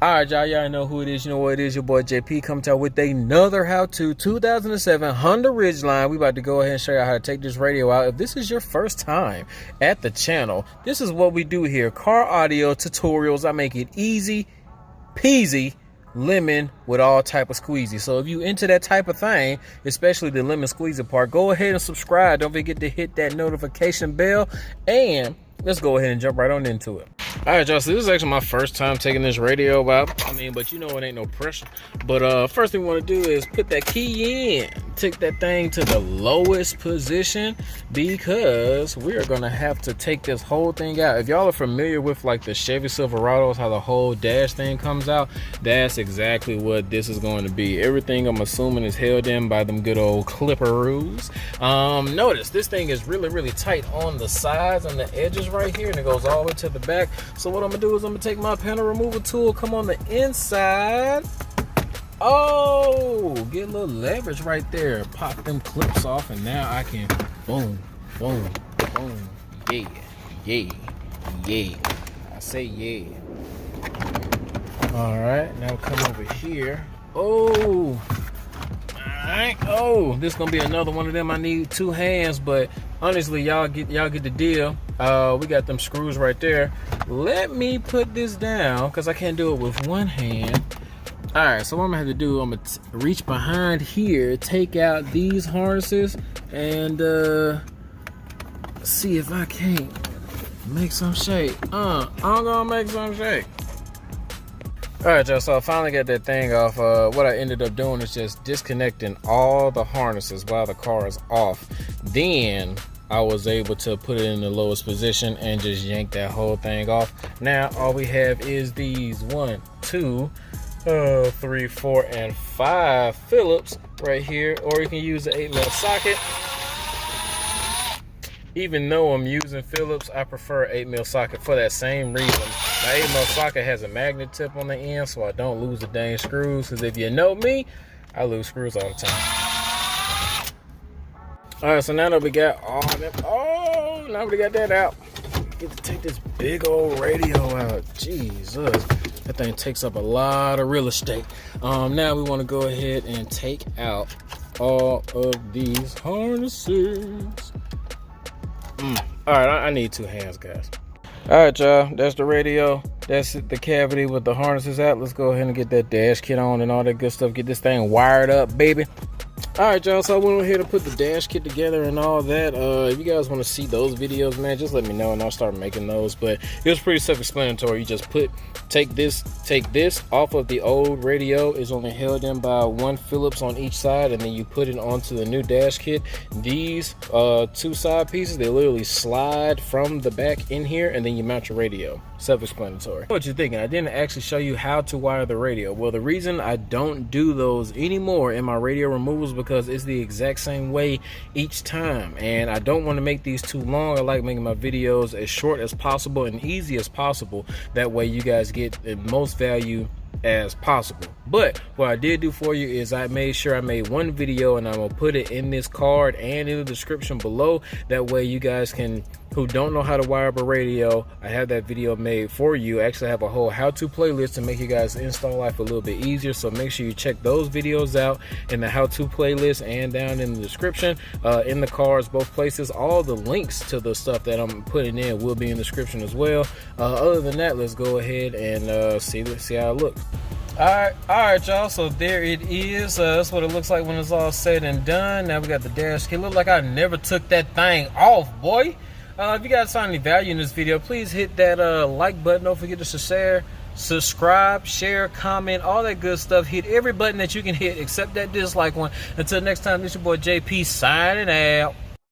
Alright, y'all know who it is. You know what it is. Your boy JP coming out with another how-to 2007 Honda Ridgeline. We about to go ahead and show you how to take this radio out. If this is your first time at the channel, this is what we do here. Car audio tutorials. I make it easy peasy lemon with all type of squeezy. So if you into that type of thing, especially the lemon squeezy part, go ahead and subscribe. Don't forget to hit that notification bell, and let's go ahead and jump right on into it. All right, y'all, so this is actually my first time taking this radio out. But you know it ain't no pressure. But first thing we want to do is put that key in. Take that thing to the lowest position, because we are going to have to take this whole thing out. If y'all are familiar with like the Chevy Silverados, how the whole dash thing comes out, that's exactly what this is going to be. Everything, I'm assuming, is held in by them good old clipperoos. Notice this thing is really tight on the sides and the edges right here, and it goes all the way to the back. So what I'm gonna do is I'm gonna take my panel removal tool, come on the inside. Oh, get a little leverage right there. Pop them clips off, and now I can boom. Yeah. I say yeah. All right, now come over here. Oh, all right. Oh, this gonna be another one of them. I need two hands, but honestly, y'all get the deal. We got them screws right there. Let me put this down, because I can't do it with one hand. All right, so what I'm gonna have to do, I'm gonna reach behind here, take out these harnesses, and see if I can't make some shake. I'm gonna make some shake. All right, y'all, so I finally got that thing off. What I ended up doing is just disconnecting all the harnesses while the car is off. Then I was able to put it in the lowest position and just yank that whole thing off. Now all we have is these 1, 2, 3, 4, and 5 Phillips right here, or you can use the 8mm socket. Even though I'm using Phillips, I prefer 8mm socket for that same reason. My 8mm socket has a magnet tip on the end, so I don't lose the dang screws, because if you know me, I lose screws all the time. All right, so now that we got all that, now we got that out, get to take this big old radio out. Jesus, that thing takes up a lot of real estate. Now we want to go ahead and take out all of these harnesses. All right, I need two hands, guys. All right, y'all, that's the radio. That's the cavity with the harnesses out. Let's go ahead and get that dash kit on and all that good stuff. Get this thing wired up, baby. All right, y'all, so I went ahead and put the dash kit together and all that. If you guys want to see those videos, man, just let me know and I'll start making those. But it was pretty self-explanatory. You just take this off of the old radio. It's only held in by 1 Phillips on each side, and then you put it onto the new dash kit. These 2 side pieces, they literally slide from the back in here, and then you mount your radio. Self-explanatory. What you're thinking, I didn't actually show you how to wire the radio. Well, the reason I don't do those anymore in my radio removals, because it's the exact same way each time, and I don't want to make these too long. I like making my videos as short as possible and easy as possible. That way you guys get the most value as possible. But what I did do for you is I made sure I made one video, and I'm gonna put it in this card and in the description below. That way you guys can, who don't know how to wire up a radio, I have that video made for you. I actually have a whole how-to playlist to make you guys install life a little bit easier. So make sure you check those videos out in the how-to playlist and down in the description, in the cards, both places. All the links to the stuff that I'm putting in will be in the description as well. Other than that, let's go ahead and see how it looks. All right, y'all, so there it is. That's what it looks like when it's all said and done. Now we got the dash kit. Look like I never took that thing off, boy. If you guys find any value in this video, please hit that like button. Don't forget to share, subscribe, share, comment, all that good stuff. Hit every button that you can hit except that dislike one. Until next time, this is your boy JP signing out.